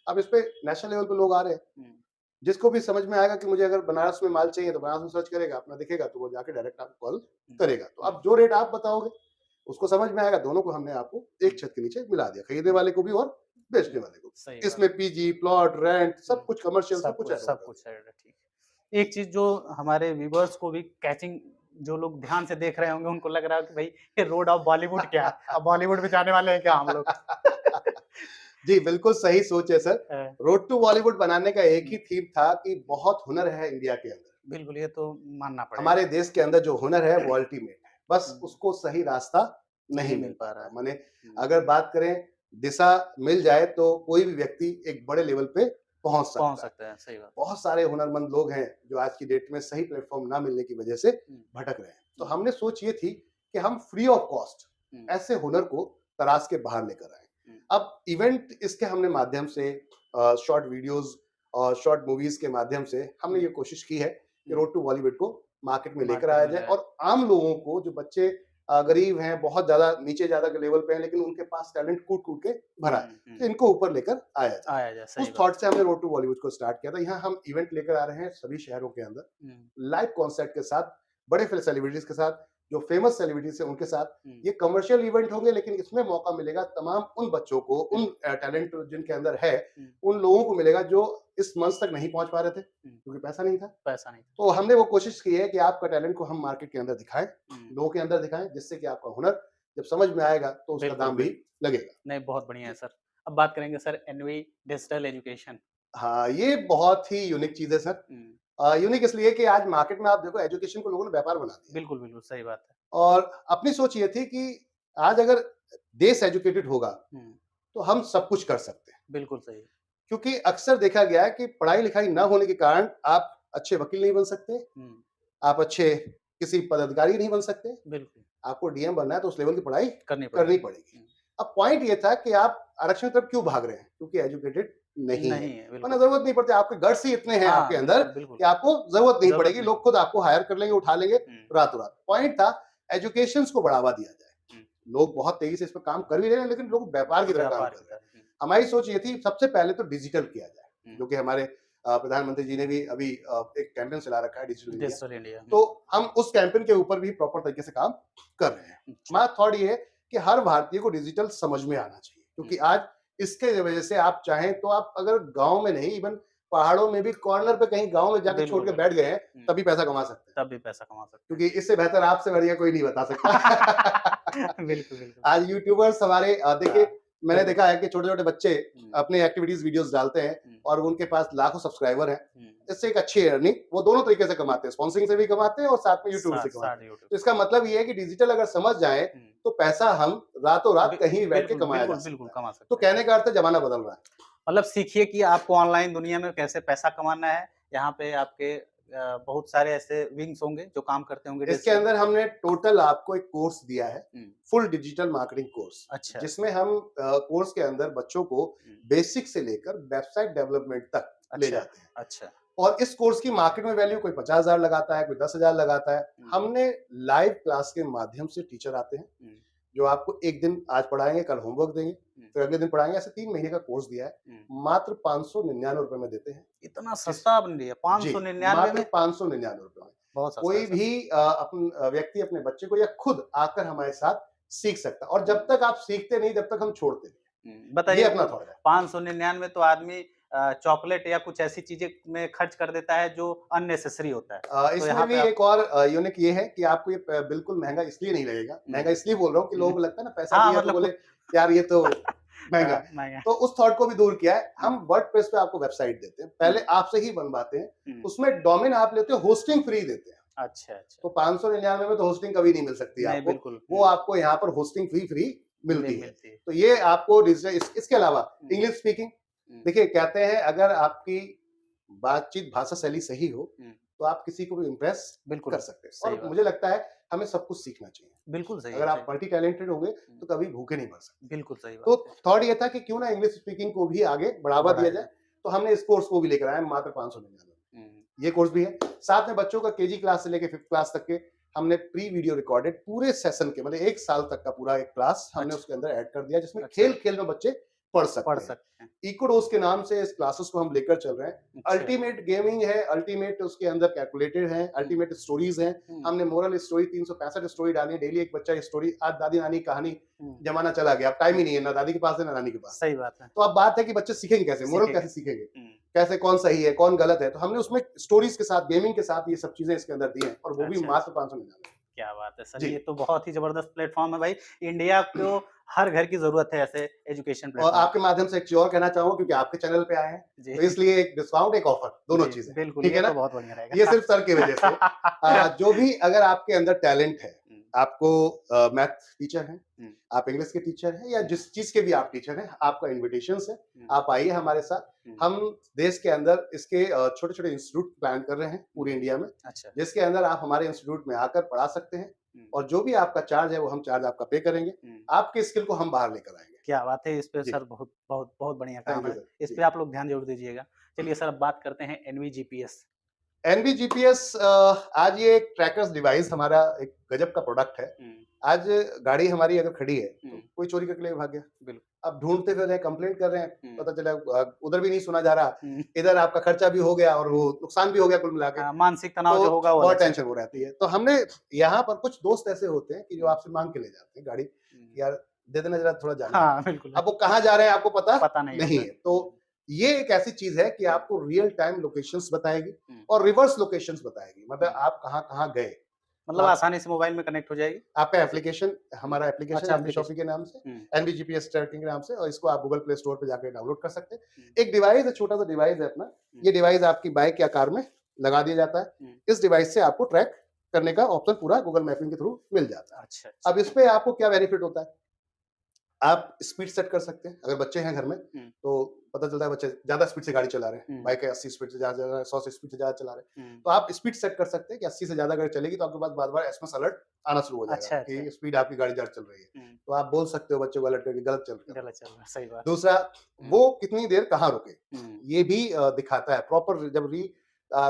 अब इस पे नेशनल लेवल पे लोग आ रहे हैं, जिसको भी समझ में आएगा कि मुझे अगर बनारस में माल चाहिए तो बनारस में सर्च करेगा, अपना दिखेगा तो वो जाके डायरेक्ट आपको कॉल करेगा। तो अब जो रेट आप बताओगे उसको समझ में आएगा, दोनों को हमने आपको एक छत के नीचे मिला दिया, खरीदने वाले को भी और बेचने वाले को। इसमें पीजी, प्लॉट, रेंट सब कुछ कमर्शियल सब कुछ है। ठीक। एक चीज जो हमारे व्यूअर्स को भी कैचिंग, जो लोग ध्यान से देख रहे होंगे उनको लग रहा है कि भाई ये रोड ऑफ बॉलीवुड क्या है, अब बॉलीवुड में जाने वाले हैं क्या हम लोग? जी बिल्कुल सही सोच है सर। रोड टू बॉलीवुड बनाने का एक ही थीम था कि बहुत हुनर है इंडिया के अंदर। बिल्कुल, ये तो मानना पड़ेगा। हमारे देश के अंदर जो हुनर है वो अल्टीमेट है, बस उसको सही रास्ता नहीं मिल पा रहा है। माने अगर बात करें दिशा मिल जाए तो कोई भी व्यक्ति एक बड़े लेवल पे पहुंच सकता है। सही बात। बहुत सारे हुनरमंद लोग हैं जो आज की डेट में सही प्लेटफॉर्म ना मिलने की वजह से भटक रहे हैं। तो हमने सोच ये थी कि हम फ्री ऑफ कॉस्ट ऐसे हुनर को तराश के बाहर लेकर आए। अब इवेंट इसके हमने माध्यम से शॉर्ट वीडियोस और शॉर्ट मूवीज के माध्यम से हमने ये कोशिश की है कि रोड टू बॉलीवुड को मार्केट में लेकर आया जाए और आम लोगों को, जो बच्चे गरीब हैं, बहुत ज्यादा नीचे ज्यादा के लेवल पे हैं, लेकिन उनके पास टैलेंट कूट कूट के भरा है, तो इनको ऊपर लेकर आया जाए। उस थॉट से हमने रोड टू बॉलीवुड को स्टार्ट किया था। यहाँ हम इवेंट लेकर आ रहे हैं सभी शहरों के अंदर, लाइव कॉन्सर्ट के साथ, बड़े सेलिब्रिटीज के साथ, जो फेमस सेलिब्रिटीज है उनके साथ। ये कमर्शियल इवेंट होंगे, लेकिन इसमें मौका मिलेगा तमाम उन बच्चों को, उन टैलेंट जिनके अंदर है, उन लोगों को मिलेगा जो इस मंच तक नहीं पहुंच पा रहे थे क्योंकि पैसा नहीं था। तो हमने वो कोशिश की है कि आपका टैलेंट को हम मार्केट के अंदर दिखाएं, लोगों के अंदर दिखाएं, जिससे कि आपका हुनर जब समझ में आएगा तो उसका दाम भी लगेगा। नहीं, बहुत बढ़िया है सर। अब बात करेंगे सर एनवी डिजिटल एजुकेशन। हाँ, ये बहुत ही यूनिक चीज है सर। यूनिक इसलिए कि आज मार्केट में आप देखो एजुकेशन को लोगों ने व्यापार बना दिया। बिल्कुल सही बात है। और अपनी सोच ये थी कि आज अगर देश एजुकेटेड होगा तो हम सब कुछ कर सकते हैं। बिल्कुल सही। क्योंकि अक्सर देखा गया है कि पढ़ाई लिखाई ना होने के कारण आप अच्छे वकील नहीं बन सकते, आप अच्छे किसी पदाधिकारी नहीं बन सकते। बिल्कुल, आपको डीएम बनना है तो उस लेवल की पढ़ाई करनी पड़ेगी। अब पॉइंट ये था कि आप आरक्षण की तरफ क्यों भाग रहे हैं, क्योंकि एजुकेटेड नहीं है। वरना जरूरत नहीं पड़ती, आपके गट्स ही इतने हैं आपके अंदर कि आपको जरूरत नहीं पड़ेगी, लोग खुद आपको हायर कर लेंगे, उठा लेंगे रातों रात। पॉइंट था एजुकेशन को बढ़ावा दिया जाए। लोग बहुत तेजी से इस पर काम कर भी रहे हैं, लेकिन लोग व्यापार की तरह काम कर रहे हैं। हमारी सोच ये थी सबसे पहले तो डिजिटल किया जाए, जो कि हमारे प्रधानमंत्री जी ने भी अभी एक कैंपेन चला रखा है डिजिटल इंडिया। तो हम उस कैंपेन के ऊपर भी प्रॉपर तरीके से काम कर रहे हैं। हमारा थॉट ये है कि हर भारतीय को डिजिटल समझ में आना चाहिए, क्योंकि आज इसके वजह से आप चाहें तो आप अगर गांव में नहीं, इवन पहाड़ों में भी कॉर्नर पे कहीं गांव में जाकर छोड़ के बैठ गए हैं तभी पैसा कमा सकते हैं। क्योंकि इससे बेहतर आपसे बढ़िया कोई नहीं बता सकता। बिल्कुल। आज यूट्यूबर्स हमारे देखिए, मैंने देखा है कि छोटे छोटे बच्चे अपने एक्टिविटीज वीडियोस डालते हैं और उनके पास लाखों सब्सक्राइबर हैं। इससे एक अच्छी अर्निंग वो दोनों तरीके से कमाते हैं, स्पॉन्सरिंग से भी कमाते हैं और साथ में यूट्यूब से कमाते हैं। तो इसका मतलब ये है कि डिजिटल अगर समझ जाए तो पैसा हम रातों रात कहीं बैठ के कमाया जा सकता है। तो कहने का अर्थ जमाना बदल रहा है। मतलब सीखिए कि आपको ऑनलाइन दुनिया में कैसे पैसा कमाना है। यहाँ पे आपके बहुत सारे ऐसे विंग्स होंगे जो काम करते होंगे इसके डिजिटल। अंदर हमने टोटल आपको एक कोर्स दिया है, हुँ, फुल डिजिटल मार्केटिंग कोर्स, अच्छा। जिसमें हम कोर्स के अंदर बच्चों को हुँ, बेसिक से लेकर वेबसाइट डेवलपमेंट तक ले अच्छा, जाते हैं। अच्छा। और इस कोर्स की मार्केट में वैल्यू कोई 50,000 लगाता है, कोई 10,000 लगाता है। हुँ, हमने लाइव क्लास के माध्यम से टीचर आते हैं, हुँ, जो आपको एक दिन आज पढ़ाएँगे, कल होमवर्क देंगे, हुँ, फिर अगले दिन पढ़ाएँगे, ऐसे 3 महीने का कोर्स दिया है। हुँ। मात्र ₹599 में देते हैं। इतना जिस सस्ता आपने दिया जी, 599 मात्र में? ₹599 में। बहुत सस्ता है कोई सर। भी व्यक्ति अपने बच्चे को या खुद आकर हमारे साथ सीख सकता है, और जब हुँ, तक आप सीखते नहीं, तब तक हम छोड़ते नहीं। ये बताइए अपना तो थॉट है। 599 में तो आदमी चॉकलेट या कुछ ऐसी चीज़ें में खर्च कर देता है जो अननेसेसरी होता है। तो यहाँ इसमें पे भी आप एक और यूनिक ये है कि आपको ये बिल्कुल महँगा इसलिए नहीं लगेगा। हुँ, महँगा इसलिए बोल रहा हूँ कि लोगों हुँ। को लगता है ना, पैसा हाँ, दिया तो मतलब बोले कुछ यार ये तो महँगा है। महँगा। तो उस थॉट को भी दूर किया है। हुँ, हम वर्डप्रेस पे आपको वेबसाइट देते हैं। हुँ, पहले आपसे ही बनवाते हैं। हुँ। उसमें डोमेन आप लेते हो, होस्टिंग फ्री देते हैं। अच्छा, अच्छा। तो 599 में तो होस्टिंग कभी नहीं मिल सकती नहीं, आपको। बिल्कुल। वो आपको यहाँ पर होस्टिंग फ्री मिलती है। मिलती है। तो ये आपको इसके अलावा हुँ, इंग्लिश स्पीकिंग, हुँ, देखिए कहते हैं अगर आपकी बातचीत भाषा शैली सही हो, हुँ। तो आप किसी को भी इम्प्रेस कर बिल्कुल, सकते हैं। सही और बात। मुझे लगता है हमें सब कुछ सीखना चाहिए। बिल्कुल सही अगर है, आप सही। मल्टी टैलेंटेड होंगे, हुँ, तो कभी भूखे नहीं मर सकते। बिल्कुल सही तो बात है। थॉट ये था कि क्यों ना इंग्लिश स्पीकिंग को भी आगे बढ़ावा दिया बढ़ाया जाए। जाए। तो हमने इस कोर्स को भी लेकर आए हैं मात्र 599 में। हुँ, ये कोर्स भी है। साथ में बच्चों का केजी क्लास से लेके 5th क्लास तक के हमने प्री वीडियो रिकॉर्डेड पूरे सेशन के, मतलब 1 साल तक का पूरा एक क्लास हमने अच्छा, उसके अंदर ऐड कर दिया, जिसमें अच्छा, खेल-खेल में बच्चे पढ़ पढ़ सकते हैं। सकते हैं। इकोडोस के नाम से इस क्लासेस को हम लेकर चल रहे हैं। अच्छा। अल्टीमेट गेमिंग है, अल्टीमेट उसके अंदर कैलकुलेटेड है, हुँ, अल्टीमेट स्टोरीज़ हैं। हुँ, हमने मोरल स्टोरी 365 स्टोरी डाली है, डेली एक बच्चा स्टोरी, आज दादी-नानी की कहानी, हुँ। ज़माना चला गया, अब टाइम ही नहीं है, ना दादी के पास है, ना नानी के पास है। सही बात है। तो अब बात है कि बच्चे सीखेंगे कैसे? मोरल सीखेंगे। कैसे सीखेंगे? हुँ, कैसे कौन सही है, कौन गलत है? तो हमने उसमें स्टोरीज़ के साथ, गेमिंग के साथ ये सब चीज़ें इसके अंदर दी हैं, और वो भी अच्छा, मात्र अच्छा। 599। क्या बात है सर! जी। ये तो बहुत ही ज़बरदस्त प्लेटफ़ॉर्म है भाई। इंडिया को हर घर की ज़रूरत है ऐसे एजुकेशन और प्लेटफ़ॉर्म आपके की। माध्यम से एक चीज़ और कहना चाहूँगा, क्योंकि आपके चैनल पे आए हैं, जी, तो इसलिए एक डिस्काउंट, एक ऑफर, दोनों जी, चीज़ें, बिल्कुल, ठीक ये है तो ना? बहुत बढ़िया ये रहेगा। सिर्फ सर की वजह से। जो भी अगर आपके अंदर टैलेंट है, हुँ, आपको मैथ टीचर हैं, हुँ, आप इंग्लिश के टीचर हैं, या हुँ, जिस चीज़ के भी आप टीचर हैं, आपका इन्विटेशंस है, हुँ, आप आइए हमारे साथ। हुँ, हम देश के अंदर इसके छोटे-छोटे इंस्टीट्यूट प्लान कर रहे हैं हुँ। पूरे इंडिया में, अच्छा। जिसके अंदर आप हमारे इंस्टीट्यूट में आकर पढ़ा सकते हैं, हुँ, और जो भी आपका चार्ज है, वो हम चार्ज आपका पे करेंगे। हुँ। आपके स्किल को हम बाहर लेकर आएँगे। क्या बात है! इस पे जी, सर बहुत बहुत बहुत बढ़िया थैंक काम यू है। सर। इस जी। पे आप लोग ध्यान ज़रूर दीजिएगा। चलिए सर अब बात करते हैं एनवीजीपीएस। एनबीजीपीएस आज ये एक ट्रैकर्स डिवाइस हमारा एक गजब का प्रोडक्ट है। हुँ, आज गाड़ी हमारी अगर खड़ी है, हुँ, तो कोई चोरी करके लेके भाग गया। बिल्कुल। अब ढूँढते फिर रहे हैं, कंप्लेंट कर रहे हैं, हुँ, पता चला उधर भी नहीं सुना जा रहा, हुँ, इधर आपका खर्चा भी हो गया और वो हुँ। नुकसान भी हो गया कुल मिला के, मानसिक तनाव जो तो होगा वो बहुत अलग से। टेंशन हो रहती है। तो हमने यहाँ पर कुछ दोस्त ऐसे होते हैं कि जो हुँ, आपसे माँग के ले जाते हैं गाड़ी, हुँ। कि यार दे देना ज़रा, थोड़ा जाना है। हाँ, बिल्कुल, अब वो बिल्कुल। कहाँ जा रहे हैं आपको पता पता नहीं नहीं होता है। है। तो ये एक ऐसी चीज़ है कि हुँ, आपको रियल टाइम लोकेशंस बताएगी, हुँ, और रिवर्स लोकेशंस बताएगी। मतलब हुँ। आप कहाँ-कहाँ गए। तो मतलब आसानी से मोबाइल में कनेक्ट हो जाएगी? आपका जी। एप्लीकेशन, हुँ। हमारा एप्लीकेशन अच्छा एनबी शॉपी एप्लीकेशन। के नाम से, हुँ, एनबीजीपीएस ट्रैकिंग के नाम से, और इसको आप गूगल प्ले स्टोर पे जाके डाउनलोड कर सकते हैं। हुँ, एक डिवाइस है, छोटा-सा डिवाइस है अपना। हुँ, ये डिवाइस आपकी बाइक या कार में लगा दिया जाता है। हुँ। इस डिवाइस से आपको ट्रैक करने का ऑप्शन पूरा गूगल मैपिंग के थ्रू मिल जाता है। अच्छा, अच्छा। अब इस पे आपको क्या बेनिफिट होता है? आप स्पीड सेट कर सकते हैं। अगर बच्चे हैं घर में, हुँ, तो पता चलता है बच्चे ज़्यादा स्पीड से गाड़ी चला रहे हैं। हुँ, बाइक है 80 स्पीड से ज़्यादा चला रहे हैं, 100 स्पीड से ज़्यादा चला रहे हैं। हुँ। तो आप स्पीड सेट कर सकते हैं कि 80 से ज़्यादा गाड़ी चलेगी, तो आपके पास बार-बार एसएमएस अलर्ट आना शुरू हो जाएगा अच्छा, अच्छा। कि स्पीड आपकी गाड़ी ज़्यादा चल रही है। हुँ, तो आप बोल सकते हो बच्चे को अलर्ट करके, गलत चल रहा है। गलत चल रहा है, सही बात है। दूसरा, हुँ, वो कितनी देर कहाँ रुके, हुँ, ये भी दिखाता है। प्रॉपर जब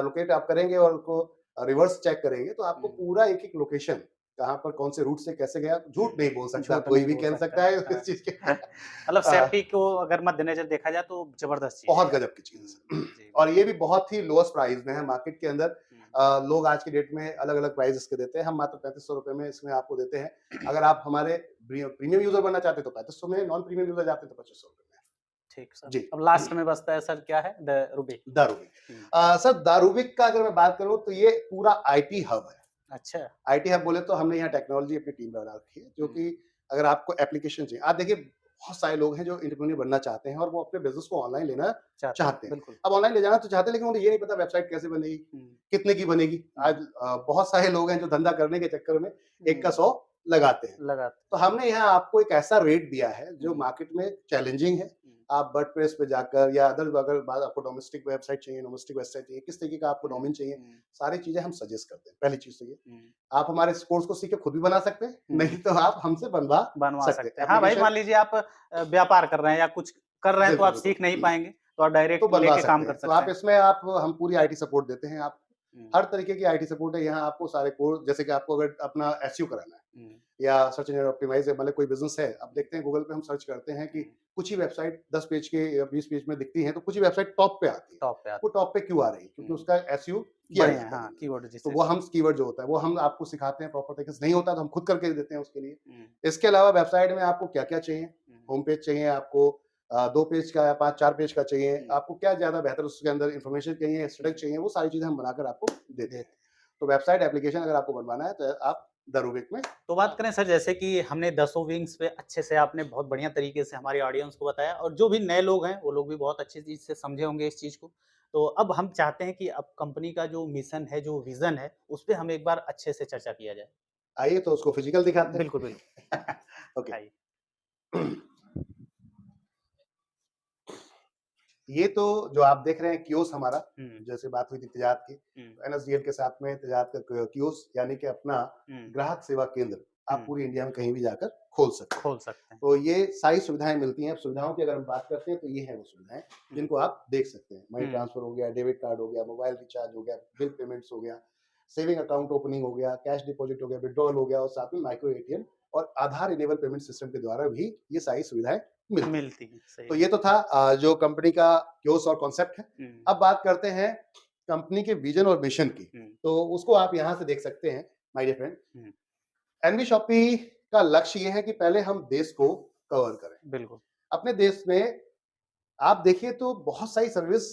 लोकेट आप करेंगे और उसको रिवर्स चेक करेंगे, तो आपको हुँ, पूरा एक-एक लोकेशन, कहाँ पर कौन से रूट से कैसे गया, हुँ। झूठ नहीं बोल सकता, झूठ कोई नहीं भी बोल कह सकता सकता है है। इस चीज़ के। मतलब अ, सेफ्टी को अगर मद्देनज़र देखा जाए तो ज़बरदस्त चीज़ है बहुत यार। गजब की चीज़ है हुँ, सर। जी, और ये भी बहुत ही लोएस्ट प्राइस में है मार्केट के अंदर। हुँ, लोग आज की डेट में अलग-अलग प्राइस इसके देते हैं, हम मात्र ₹3500 में इसमें आपको देते हैं। अगर आप हमारे प्रीमियम यूज़र बनना चाहते हैं तो 3500 में, नॉन प्रीमियम यूज़र जाते हैं तो ₹2500 में। ठीक सर। जी। अब लास्ट में बचता है सर क्या है? The ruby. दारूविक। हुँ, सर दारूविक का अगर मैं बात करूँ, तो ये पूरा आईटी हब है। अच्छा। आईटी हब बोले तो हमने यहाँ टेक्नोलॉजी अपनी टीम बना रखी है, जो हुँ, कि अगर आपको एप्लीकेशन चाहिए, आप देखिए बहुत सारे लोग हैं जो एंटरप्रेन्योर बनना चाहते हैं और वो अपने बिज़नेस को ऑनलाइन लेना चाहते हैं, चाहते हैं। बिल्कुल। अब ऑनलाइन ले जाना तो चाहते हैं, लेकिन उन्हें ये नहीं पता वेबसाइट कैसे बनेगी, हुँ, कितने की बनेगी। हुँ, आज बहुत सारे लोग हैं जो धंधा करने के चक्कर में एक हुँ, का 100 लगाते हैं। लगाते तो हमने यहाँ आपको एक ऐसा रेट दिया है जो हम्म, मार्केट में चैलेंजिंग है। हम्म, आप वर्डप्रेस पे जाकर या अदर अगर बात आपको डोमेस्टिक वेबसाइट चाहिए, डोमेस्टिक वेबसाइट चाहिए, किस तरीके का आपको डोमेन चाहिए, हम्म, सारी चीजें हम सजेस्ट करते हैं। पहली चीज तो ये, हम्म, आप हमारे कोर्स को सीख के खुद भी बना सकते हैं, हम्म, नहीं तो आप हमसे बनवा बनवा सकते सकते हैं। हैं। हाँ भाई, एप्लीकेशन मान लीजिए आप व्यापार कर रहे हैं या कुछ कर रहे हैं तो बिल्कुल, आप सीख नहीं बिल्कुल। पाएंगे, तो आप तो डायरेक्ट बनवा लेके काम सकते कर हैं। तो सकते आप हैं। इसमें आप हम पूरी आईटी सपोर्ट देते हैं। आप हम्म, हर तरीके की आईटी सपोर्ट है यहाँ। आपको सारे कोर्स, जैसे कि आपको अगर अपना एसईओ कराना है हम्म, या सर्च इंजन ऑप्टिमाइज है, मतलब कोई बिजनेस है, अब देखते हैं गूगल पे हम सर्च करते हैं कि हम्म, कुछ ही वेबसाइट 10 पेज के या 20 पेज में दिखती हैं, तो कुछ ही वेबसाइट टॉप पे आती है। टॉप पे वो आते टॉप पे क्यों आ रही है? क्योंकि हैं। उसका एसईओ किया बढ़िया है, जाता है हाँ, जिनसे। कीवर्ड तो जिसे। वो हम कीवर्ड जो होता है वो हम आपको सिखाते हैं प्रॉपर तरीके से। नहीं होता तो हम खुद करके देते हैं उसके लिए। हम्म, इसके अलावा वेबसाइट में आपको क्या-क्या चाहिए? हम्म, होम पेज चाहिए आपको, 2 पेज का या 5-4 पेज का चाहिए, हम्म, आपको क्या ज़्यादा बेहतर उसके अंदर इन्फॉर्मेशन चाहिए, एस्थेटिक हम्म, चाहिए, वो सारी चीज़ें हम बनाकर आपको देते हैं। देते। तो वेबसाइट एप्लीकेशन अगर आपको बनवाना है तो आप द रूबिक में तो बात करें सर, जैसे कि हमने दसों विंग्स पे अच्छे से आपने बहुत बढ़िया तरीके से हमारी ऑडियंस को बताया और जो भी नए लोग हैं वो लोग भी बहुत अच्छी चीज़ से समझे होंगे इस चीज़ को। तो अब हम चाहते हैं कि अब कंपनी का जो मिशन है, जो विज़न है, उस पे हम एक बार अच्छे से चर्चा किया जाए। आइए तो उसको फिजिकल दिखाते बिल्कुल, बिल्कुल, हैं। ओके। दिखाइए। ये तो जो आप देख रहे हैं कियोस्क हमारा, हुँ, जैसे बात हुई थी तिजारत की, हुँ, तो एनएसडीएल के साथ में तिजारत का कियोस्क यानी कि अपना हुँ, ग्राहक सेवा केंद्र आप हुँ, पूरी इंडिया में कहीं भी जाकर खोल सकते हैं। खोल सकते हैं। तो ये सारी सुविधाएं मिलती हैं। अब सुविधाओं की अगर हम बात करते हैं तो ये है वो सुविधाएं हुँ, जिनको आप देख सकते हैं। मनी हुँ, ट्रांसफर हो गया, डेबिट कार्ड हो गया, मोबाइल रिचार्ज हो गया, बिल पेमेंट्स हो गया, सेविंग अकाउंट ओपनिंग हो गया, कैश डिपॉजिट हो गया, विड्रॉल हो गया और साथ में माइक्रो एटीएम और आधार इनेबल पेमेंट सिस्टम के द्वारा भी ये सारी सुविधाएं मिलती हैं। मिलती हैं, सही तो बात। ये तो था जो कंपनी का क्योस और कॉन्सेप्ट है। हुँ, अब बात करते हैं कंपनी के विजन और मिशन की। हुँ, तो उसको आप यहाँ से देख सकते हैं माय डियर फ्रेंड। हुँ, एनवी शॉपी का लक्ष्य ये है कि पहले हम देश को कवर करें। बिल्कुल, अपने देश में आप देखिए तो बहुत सारी सर्विस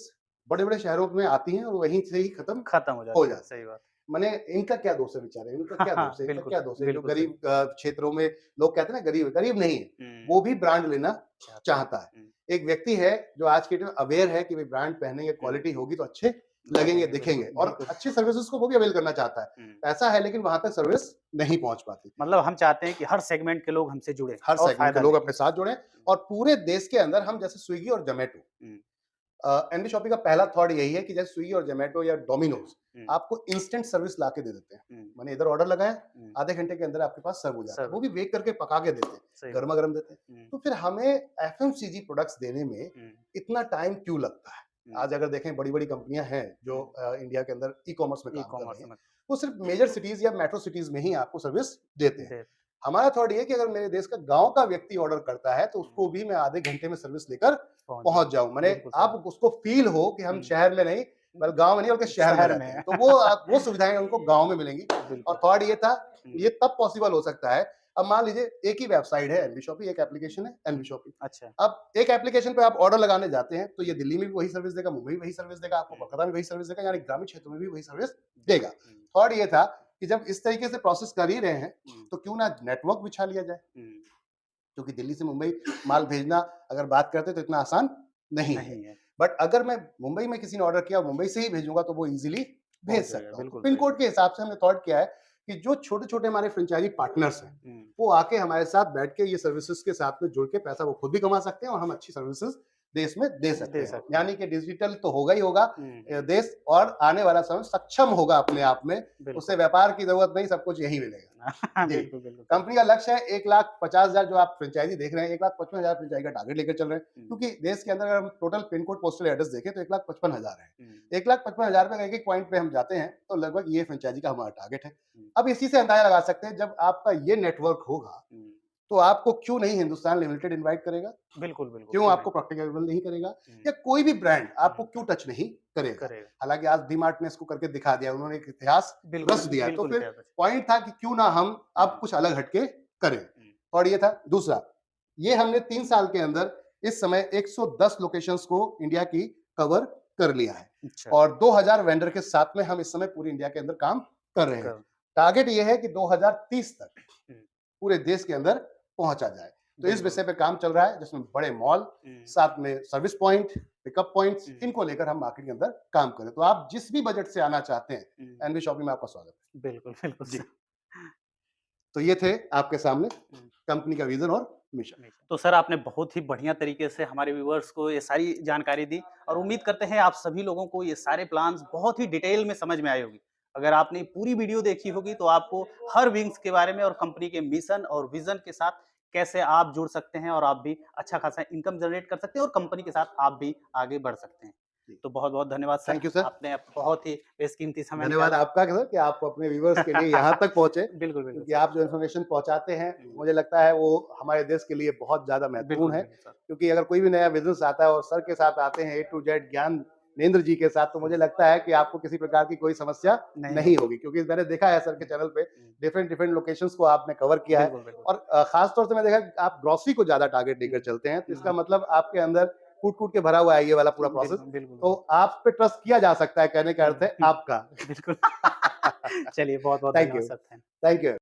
बड़े-बड़े शहरों में आती हैं और वहीं से ही खत्म खत्म हो हो जाती है, जाती सही है। बात। माने इनका क्या दोष है बेचारे? इनका हाँ, क्या हाँ, दोष है? इनका बिल्कुल क्या सही, दोष है? जो बिल्कुल सही। गरीब क्षेत्रों में लोग कहते हैं ना गरीब गरीब नहीं है, हुँ, वो भी ब्रांड लेना चाहता है। चाहता है। हुँ, एक व्यक्ति है जो आज के डेट में अवेयर है कि भई ब्रांड पहनेंगे, हुँ, क्वालिटी होगी तो अच्छे लगेंगे, लगेंगे, दिखेंगे बिल्कुल, और बिल्कुल। अच्छी सर्विसेज़ को वो भी अवेल करना चाहता है। हुँ, पैसा है लेकिन वहाँ तक सर्विस नहीं पहुँच पाती। मतलब हम चाहते हैं कि हर सेगमेंट के लोग हमसे जुड़ें हर और सेगमेंट के फ़ायदा लोग लें। अपने साथ जुड़ें हुँ, और पूरे देश के अंदर हम जैसे स्विगी और ज़ोमैटो, हुँ, एनवी शॉपी का पहला थॉट यही है कि जैसे स्विगी और ज़ोमैटो या डोमिनोज़ हुँ, आपको इंस्टेंट सर्विस लाके दे देते हैं। हुँ, माने इधर ऑर्डर लगाया, हुँ, आधे घंटे के अंदर आपके पास सर्व हो जाता है। सब वो भी बेक करके पका के देते हैं, सही बात। गरमा-गरम देते हैं। हुँ, तो फिर हमें एफएमसीजी प्रोडक्ट्स देने में हुँ, इतना टाइम क्यों लगता है? हुँ, आज अगर देखें बड़ी-बड़ी कंपनियाँ हैं जो हुँ, इंडिया के अंदर ई-कॉमर्स में काम कर रही ई-कॉमर्स हैं, में वो सिर्फ मेजर सिटीज़ या मेट्रो सिटीज़ में ही आपको सर्विस देते हैं। दे हमारा थॉट ये है कि अगर मेरे देश का गाँव का व्यक्ति ऑर्डर करता है, तो हुँ, उसको भी मैं आधे घंटे में सर्विस लेकर पहुँच जाए। पहुँच जाऊँ। माने बिल्कुल सही। आप उसको फ़ील हो कि हम हुँ, शहर में नहीं, बल्कि गाँव में नहीं बल्कि शहर में शहर में रहते हैं। है। तो वो वो सुविधाएँ उनको गाँव में मिलेंगी बिल्कुल। और थॉट ये था, हुँ, ये तब पॉसिबल हो सकता है, अब मान लीजिए एक ही वेबसाइट है एनवी शॉपी, एक एप्लीकेशन है एनवी शॉपी। अच्छा। अब एक एप्लीकेशन पे आप ऑर्डर लगाने जाते हैं, तो ये दिल्ली में भी वही सर्विस देगा, मुंबई में वही सर्विस देगा, आपको हुँ, कोलकाता में वही सर्विस देगा, यानी ग्रामीण क्षेत्र में भी वही सर्विस दे देगा। हुँ, थॉट ये था कि जब इस तरीके से प्रोसेस कर ही रहे हैं, हुँ, तो क्यों ना नेटवर्क बिछा लिया जाए? हुँ, क्योंकि दिल्ली से मुंबई माल भेजना अगर बात करते हैं तो इतना आसान नहीं है। नहीं है, बट अगर मैं मुंबई में किसी ने ऑर्डर किया, मुंबई से ही भेजूँगा तो वो ईज़िली भेज पहुँच जाएगा, सकता हूँ। तो बिल्कुल पिन सही। कोड के हिसाब से हमने थॉट किया है कि जो छोटे-छोटे हमारे फ्रेंचाइज़ी पार्टनर्स हैं, हुँ, वो आके हमारे साथ बैठ के ये सर्विसेज़ के साथ में जुड़ के पैसा वो खुद भी कमा सकते हैं और हम अच्छी सर्विसेज़ देश में दे सकते दे हैं। सकते हैं। यानी कि डिजिटल तो होगा ही होगा हुँ, देश और आने वाला समय सक्षम होगा अपने आप में। बिल्कुल। उसे व्यापार की ज़रूरत नहीं, सब कुछ यहीं मिलेगा। जी, बिल्कुल, बिल्कुल सही। कंपनी का लक्ष्य है 1,50,000 जो आप फ्रेंचाइज़ी देख रहे हैं, 1,55,000 फ्रेंचाइज़ी का टारगेट लेकर चल रहे हैं। हुँ, क्योंकि देश के अंदर अगर हम total pin code, postal address देखें तो 1,55,000 है। हुँ, 1,55,000 पे एक-एक पॉइंट पे हम जाते हैं, तो लगभग ये फ्रेंचाइज़ी का हमारा टारगेट है। हुँ, अब इसी से अंदाज़ा लगा सकते हैं जब आपका ये नेटवर्क होगा, हुँ, तो आपको क्यों नहीं हिंदुस्तान लिमिटेड इनवाइट करेगा? बिल्कुल, बिल्कुल, क्यों क्यों नहीं? आपको प्रॉक्टर एंड गैंबल नहीं करेगा? हुँ, या कोई भी ब्रांड आपको हुँ, क्यों टच नहीं करेगा? करेगा। हालाँकि आज डी-मार्ट ने इसको करके दिखा दिया, उन्होंने एक इतिहास बिल्कुल, रच दिया। तो बिल्कुल फिर किया था। पॉइंट था कि क्यों ना हम अब हुँ, कुछ अलग हट के करें। हुँ, और ये था दूसरा, ये हमने 3 साल के अंदर इस समय 110 लोकेशंस को इंडिया की कवर कर लिया है अच्छा, और 2000 वेंडर के साथ में हम इस समय पूरी इंडिया के अंदर काम कर रहे हैं। कर टारगेट ये है कि 2030 तक हुँ, पूरे देश के अंदर पहुंचा जाए। तो इस बिल्कुल। विषय पे काम चल रहा है जिसमें बड़े मॉल, हुँ, साथ में सर्विस पॉइंट, पिकअप पॉइंट्स, हुँ, इनको लेकर हम मार्केट के अंदर काम करें। तो आप जिस भी बजट से आना चाहते हैं, हुँ, एनवी शॉपिंग में आपका स्वागत बिल्कुल, बिल्कुल है। जी। सर। तो ये थे आपके सामने हम्म। कंपनी का विजन और मिशन। तो सर आपने बहुत ही बढ़िया तरीके से हमारे व्यूअर्स को ये सारी जानकारी दी और उम्मीद करते हैं आप सभी लोगों को ये सारे प्लान्स बहुत ही डिटेल में समझ में आई होगी। अगर आपने पूरी वीडियो देखी होगी तो आपको हर विंग्स के बारे में और कंपनी के मिशन और विजन के साथ कैसे आप जुड़ सकते हैं और आप भी अच्छा खासा इनकम जनरेट कर सकते हैं और कंपनी के साथ आप भी आगे बढ़ सकते हैं। जी। तो बहुत-बहुत धन्यवाद सर। Thank you sir. आपने बहुत ही बेशकीमती समय धन्यवाद निकाला। आपका सर कि आप अपने व्यूअर्स के लिए यहाँ तक पहुँचे, बिल्कुल, बिल्कुल क्योंकि सर। आप जो इन्फॉर्मेशन पहुँचाते हैं, हुँ। मुझे लगता है वो हमारे देश के लिए बहुत ज़्यादा बिल्कुल, महत्वपूर्ण है। बिल्कुल सर। क्योंकि अगर कोई भी नया बिज़नेस आता है और सर के साथ आते हैं ए टू जेड ज्ञानेंद्र जी के साथ, तो मुझे लगता है कि आपको किसी प्रकार की कोई समस्या नहीं होगी। क्योंकि मैंने देखा है सर के चैनल पे डिफरेंट लोकेशंस को आपने कवर किया है। बिल्कुल, बिल्कुल। और ख़ास तौर से मैं देखा कि आप ग्रोसरी को ज़्यादा टारगेट लेकर चलते हैं, तो इसका मतलब आपके अंदर कूट-कूट के भरा हुआ है ये वाला पूरा प्रोसेस। बिल्कुल, बिल्कुल। तो आप पे ट्रस्ट किया जा सकता है, कहने का अर्थ है आपका। बिल्कुल। चलिए बहुत-बहुत थैंक धन्यवाद you. Sir. Thank thank you.